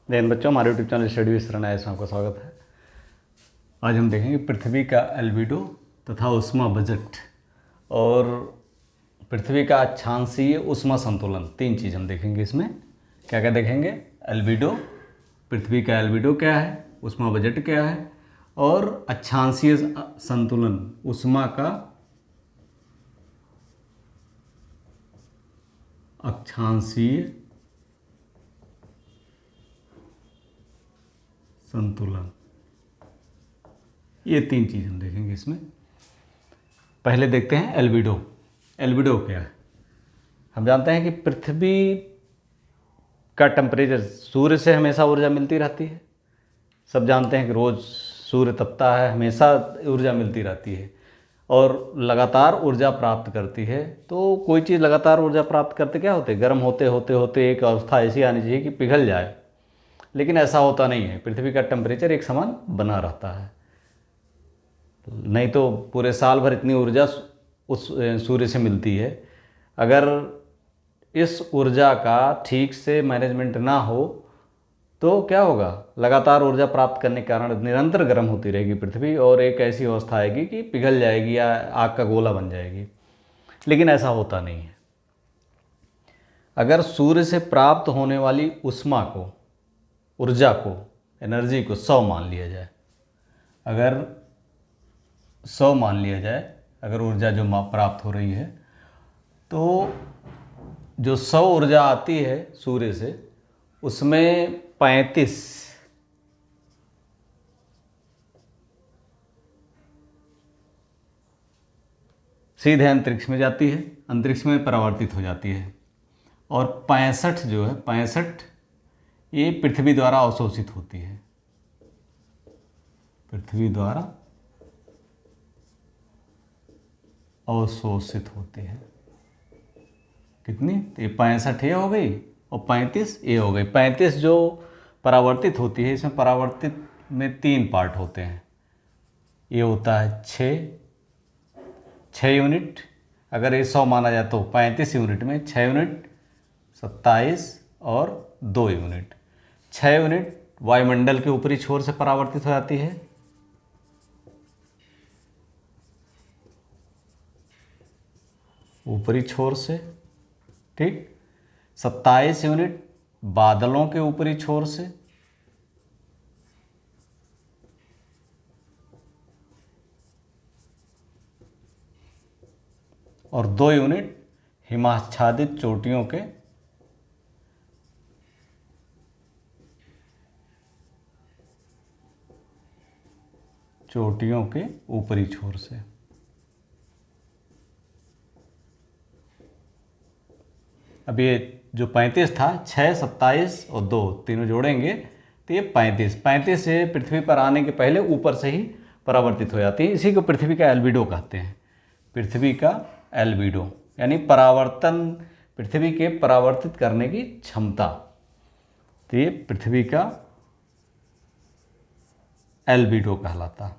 बच्चों, हमारे YouTube channel study with शरण में आपका स्वागत है। आज हम देखेंगे पृथ्वी का एल्बिडो तथा ऊष्मा बजट और पृथ्वी का अक्षांशीय ऊष्मा संतुलन। तीन चीज़ हम देखेंगे इसमें। क्या क्या देखेंगे? एल्बिडो, पृथ्वी का एल्बिडो क्या है, ऊष्मा बजट क्या है, और अक्षांशीय संतुलन, ऊष्मा का अक्षांशीय संतुलन। ये तीन चीज़ हम देखेंगे इसमें। पहले देखते हैं एल्बिडो। एल्बिडो क्या है? हम जानते हैं कि पृथ्वी का टेम्परेचर, सूर्य से हमेशा ऊर्जा मिलती रहती है। सब जानते हैं कि रोज़ सूर्य तपता है, हमेशा ऊर्जा मिलती रहती है और लगातार ऊर्जा प्राप्त करती है। तो कोई चीज़ लगातार ऊर्जा प्राप्त करते क्या होते, गर्म होते होते होते एक अवस्था ऐसी आनी चाहिए कि पिघल जाए, लेकिन ऐसा होता नहीं है। पृथ्वी का टेम्परेचर एक समान बना रहता है, नहीं तो पूरे साल भर इतनी ऊर्जा उस सूर्य से मिलती है। अगर इस ऊर्जा का ठीक से मैनेजमेंट ना हो तो क्या होगा, लगातार ऊर्जा प्राप्त करने के कारण निरंतर गर्म होती रहेगी पृथ्वी और एक ऐसी अवस्था आएगी कि पिघल जाएगी या आग का गोला बन जाएगी। लेकिन ऐसा होता नहीं है। अगर सूर्य से प्राप्त होने वाली ऊष्मा को, ऊर्जा को, एनर्जी को 100 मान लिया जाए, अगर 100 मान लिया जाए, अगर ऊर्जा जो प्राप्त हो रही है, तो जो 100 ऊर्जा आती है सूर्य से, उसमें 35 सीधे अंतरिक्ष में जाती है, अंतरिक्ष में परावर्तित हो जाती है, और 65 जो है, 65 ये पृथ्वी द्वारा अवशोषित होती है। पृथ्वी द्वारा अवशोषित होती है। कितनी? तो ये 65 ये हो गई और 35 ये हो गई। 35 जो परावर्तित होती है, इसमें परावर्तित में 3 पार्ट होते हैं। ये होता है 6 यूनिट। अगर ये 100 माना जाए तो 35 यूनिट में 6 यूनिट, 27 और 2 यूनिट। 6 यूनिट वायुमंडल के ऊपरी छोर से परावर्तित हो जाती है, ऊपरी छोर से, ठीक। 27 यूनिट बादलों के ऊपरी छोर से, और 2 यूनिट हिमाच्छादित चोटियों के ऊपरी छोर से। अब ये जो 35 था, 6, 27 और 2 तीनों जोड़ेंगे तो ये 35 से पृथ्वी पर आने के पहले ऊपर से ही परावर्तित हो जाती है। इसी को पृथ्वी का एल्बिडो कहते हैं। पृथ्वी का एल्बिडो यानी परावर्तन, पृथ्वी के परावर्तित करने की क्षमता। तो ये पृथ्वी का एल्बिडो कहलाता।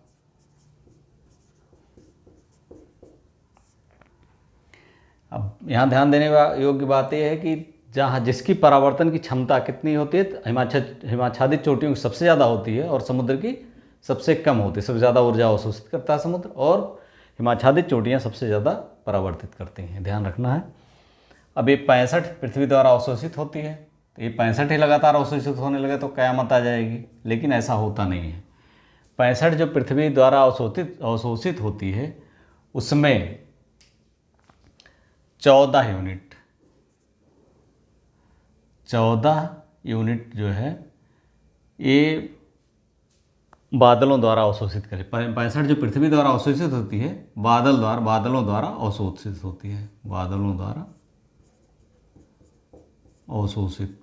अब यहाँ ध्यान देने योग्य बात यह है कि जहाँ जिसकी परावर्तन की क्षमता कितनी होती है, हिमाच्छादित चोटियों की सबसे ज़्यादा होती है और समुद्र की सबसे कम होती है। सबसे ज़्यादा ऊर्जा अवशोषित करता है समुद्र, और हिमाच्छादित चोटियाँ सबसे ज़्यादा परावर्तित करती हैं। ध्यान रखना है। अब ये 65 पृथ्वी द्वारा अवशोषित होती है, तो ये 65 ही लगातार अवशोषित होने लगे तो क़यामत आ जाएगी। लेकिन ऐसा होता नहीं है। 65 जो पृथ्वी द्वारा अवशोषित होती है, उसमें 14 यूनिट जो है ये बादलों द्वारा अवशोषित करें। 65 जो पृथ्वी द्वारा अवशोषित होती है, बादलों द्वारा अवशोषित होती है, बादलों द्वारा अवशोषित।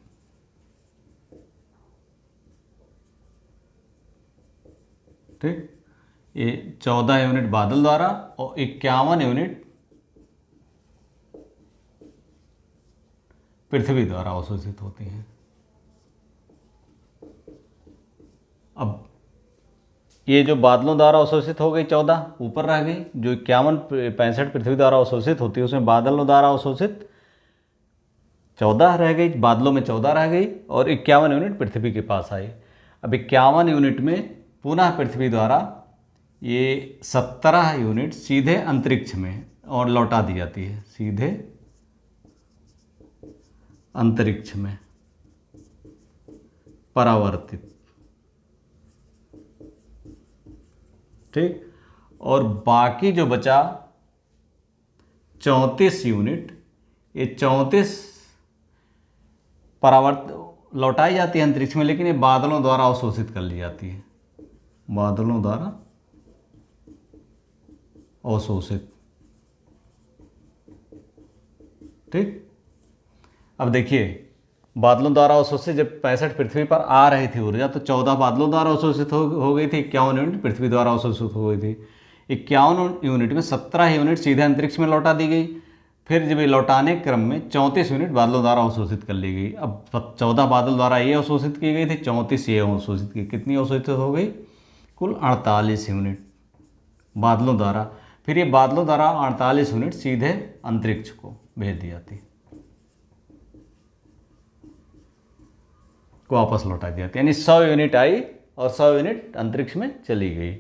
ठीक, ये 14 यूनिट बादल द्वारा और 51 यूनिट पृथ्वी द्वारा अवशोषित होती हैं। अब ये जो बादलों द्वारा अवशोषित हो गई 14 ऊपर रह गई, जो 51 65 पृथ्वी द्वारा अवशोषित होती है, उसमें बादलों द्वारा अवशोषित 14 रह गई, बादलों में 14 रह गई और 51 यूनिट पृथ्वी के पास आई। अब 51 यूनिट में पुनः पृथ्वी द्वारा ये 17 यूनिट सीधे अंतरिक्ष में और लौटा दी जाती है, सीधे अंतरिक्ष में परावर्तित। ठीक, और बाकी जो बचा 34 यूनिट, ये 34 लौटाई जाती है अंतरिक्ष में, लेकिन ये बादलों द्वारा अवशोषित कर ली जाती है, बादलों द्वारा अवशोषित। ठीक, अब देखिए बादलों द्वारा अवशोषित जब 65 पृथ्वी पर आ रही थी ऊर्जा, तो 14 बादलों द्वारा अवशोषित हो गई थी, 51 यूनिट पृथ्वी द्वारा अवशोषित हो गई थी। 51 यूनिट में 17 यूनिट सीधे अंतरिक्ष में लौटा दी गई। फिर जब ये लौटाने के क्रम में 34 यूनिट बादलों द्वारा अवशोषित कर ली गई। अब 14 बादल द्वारा ये अवशोषित की गई थी, 34 ये अवशोषित की, कितनी अवशोषित हो गई? कुल 48 यूनिट बादलों द्वारा। फिर ये बादलों द्वारा 48 यूनिट सीधे अंतरिक्ष को भेज दी जाती, को वापस लौटा दी जाती, यानी 100 यूनिट आई और 100 यूनिट अंतरिक्ष में चली गई।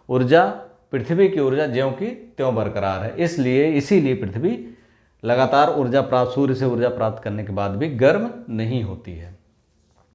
ऊर्जा, पृथ्वी की ऊर्जा ज्यों की त्यों बरकरार है, इसीलिए पृथ्वी लगातार ऊर्जा प्राप्त, सूर्य से ऊर्जा प्राप्त करने के बाद भी गर्म नहीं होती है।